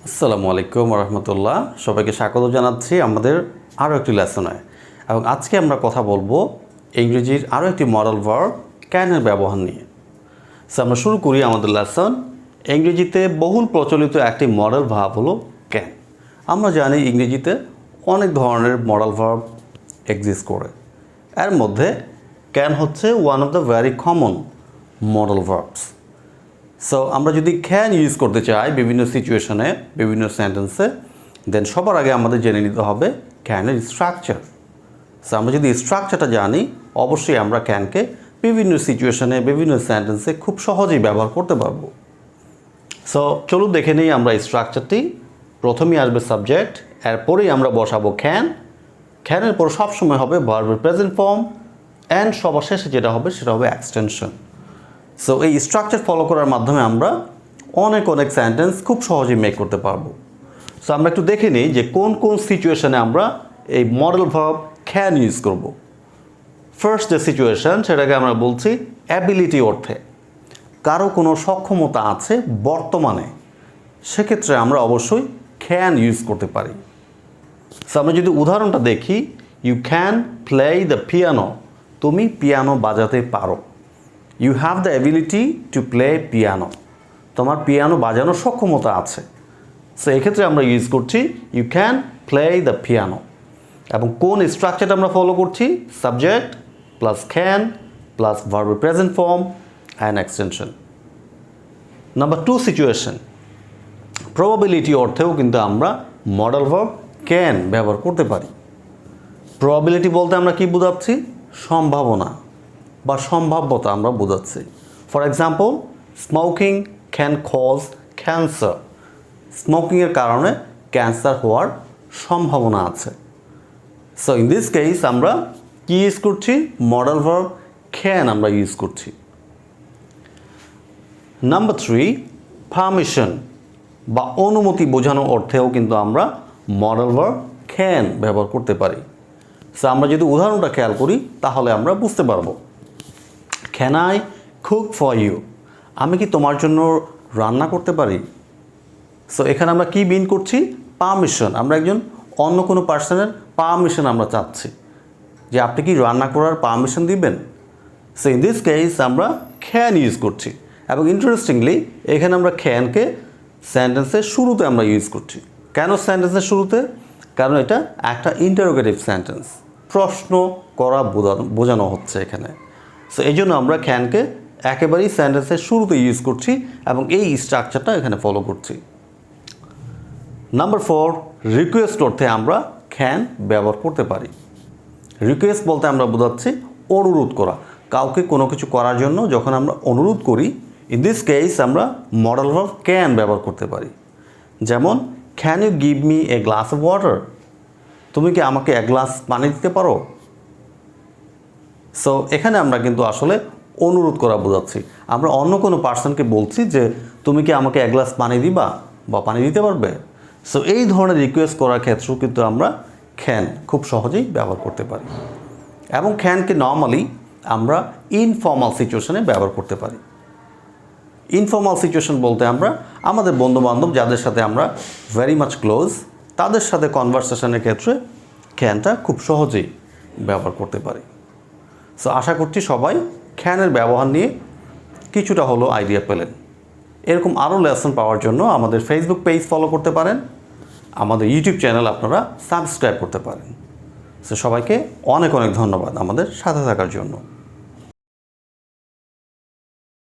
আসসালামু আলাইকুম রহমতুল্লাহ। সবাইকে স্বাগত জানাচ্ছি আমাদের আরও একটি লেসনে। এবং আজকে আমরা কথা বলবো ইংরেজির আরও একটি মডেল ভার্ব ক্যানের ব্যবহার নিয়ে। সো আমরা শুরু করি আমাদের লেসন। ইংরেজিতে বহুল প্রচলিত একটি মডেল ভার্ব হলো ক্যান। আমরা জানি ইংরেজিতে অনেক ধরনের মডেল ভার্ব এক্সিস্ট করে। এর মধ্যে ক্যান হচ্ছে one of the very common model verbs. So আমরা যদি ক্যান ইউজ করতে চাই বিভিন্ন সিচুয়েশনে, বিভিন্ন সেন্টেন্সে, দেন সবার আগে আমাদের জেনে নিতে হবে ক্যানের স্ট্রাকচার। সো আমরা যদি স্ট্রাকচারটা জানি, অবশ্যই আমরা ক্যানকে বিভিন্ন সিচুয়েশনে, বিভিন্ন সেন্টেন্সে খুব সহজেই ব্যবহার করতে পারবো। সো চলুন দেখে নিই আমরা স্ট্রাকচারটি। প্রথমেই আসবে সাবজেক্ট, এরপরেই আমরা বসাবো ক্যান। ক্যানের পর সবসময় হবে ভার্বের প্রেজেন্ট ফর্ম, অ্যান্ড সবার শেষে যেটা হবে সেটা হবে এক্সটেনশন। সো এই স্ট্রাকচার ফলো করার মাধ্যমে আমরা অনেক সেন্টেন্স খুব সহজেই মেক করতে পারবো। সো আমরা একটু দেখে নিই যে কোন কোন সিচুয়েশনে আমরা এই মডেল ভার্ব ক্যান ইউজ করব। ফার্স্ট যে সিচুয়েশন, সেটাকে আমরা বলছি অ্যাবিলিটি অর্থে। কারো কোনো সক্ষমতা আছে বর্তমানে, সেক্ষেত্রে আমরা অবশ্যই ক্যান ইউজ করতে পারি। সো আমরা যদি উদাহরণটা দেখি, you can play the piano, তুমি পিয়ানো বাজাতে পারো। You have the ability to play piano, তোমার পিয়ানো বাজানোর সক্ষমতা আছে। সো এক্ষেত্রে আমরা ইউজ করছি you can play the piano. এবং কোন স্ট্রাকচারটা আমরা ফলো করছি? সাবজেক্ট প্লাস ক্যান প্লাস ভার্বের present form and extension. Number 2 situation, probability অর্থেও কিন্তু আমরা মডেল ভার্ব ক্যান ব্যবহার করতে পারি। প্রবাবিলিটি বলতে আমরা কি বোঝাচ্ছি? সম্ভাবনা বা সম্ভাব্যতা আমরা বোঝাচ্ছি। For example, smoking can cause cancer, স্মোকিংয়ের কারণে ক্যান্সার হওয়ার সম্ভাবনা আছে। সো ইন দিস কেস আমরা কি ইউজ করছি? মডেল ভার্ব ক্যান আমরা ইউজ করছি। নাম্বার 3, পারমিশন বা অনুমতি বোঝানোর অর্থেও কিন্তু আমরা মডেল ভার্ব ক্যান ব্যবহার করতে পারি। সো আমরা যদি উদাহরণটা খেয়াল করি তাহলে আমরা বুঝতে পারবো। Can I cook for you, আমি কি তোমার জন্য রান্না করতে পারি? সো এখানে আমরা কি মিন করছি? পারমিশন। আমরা একজন অন্য কোনো পার্সনের পারমিশন আমরা চাচ্ছি যে আপনি কি রান্না করার পারমিশন দিবেন। সো ইন দিস কেস আমরা ক্যান ইউজ করছি। এবং ইন্টারেস্টিংলি এখানে আমরা ক্যানকে সেন্টেন্সের শুরুতে আমরা ইউজ করছি। কেন সেন্টেন্সের শুরুতে? কারণ এটা একটা ইন্টারোগেটিভ সেন্টেন্স, প্রশ্ন করা বোঝানো হচ্ছে এখানে। সো এই জন্য আমরা ক্যানকে একেবারেই সেন্টেন্সের শুরুতে ইউজ করছি এবং এই স্ট্রাকচারটা এখানে ফলো করছি। নাম্বার 4, রিকোয়েস্ট অর্থে আমরা ক্যান ব্যবহার করতে পারি। রিকোয়েস্ট বলতে আমরা বোঝাচ্ছি অনুরোধ করা, কাউকে কোনো কিছু করার জন্য যখন আমরা অনুরোধ করি, ইন দিস কেস আমরা মডেল ভার্ব ক্যান ব্যবহার করতে পারি। যেমন, can you give me a glass of water, তুমি কি আমাকে এক গ্লাস পানি দিতে পারো? সো এখানে আমরা কিন্তু আসলে অনুরোধ করা বোঝাচ্ছি। আমরা অন্য কোনো পার্সনকে বলছি যে তুমি কি আমাকে এক গ্লাস পানি দিবা বা পানি দিতে পারবে। সো এই ধরনের রিকোয়েস্ট করার ক্ষেত্রেও কিন্তু আমরা ক্যান খুব সহজেই ব্যবহার করতে পারি। এবং ক্যানকে নর্মালি আমরা ইনফর্মাল সিচুয়েশনে ব্যবহার করতে পারি। ইনফর্মাল সিচুয়েশন বলতে আমরা আমাদের বন্ধুবান্ধব যাদের সাথে আমরা ভেরি মাচ ক্লোজ, তাদের সাথে কনভারসেশনের ক্ষেত্রে ক্যানটা খুব সহজেই ব্যবহার করতে পারি। সো আশা করছি সবাই ক্যানের ব্যবহার নিয়ে কিছুটা হলো আইডিয়া পেলেন। এরকম আরও লেসন পাওয়ার জন্য আমাদের ফেসবুক পেজ ফলো করতে পারেন, আমাদের ইউটিউব চ্যানেল আপনারা সাবস্ক্রাইব করতে পারেন। সো সবাইকে অনেক ধন্যবাদ আমাদের সাথে থাকার জন্য।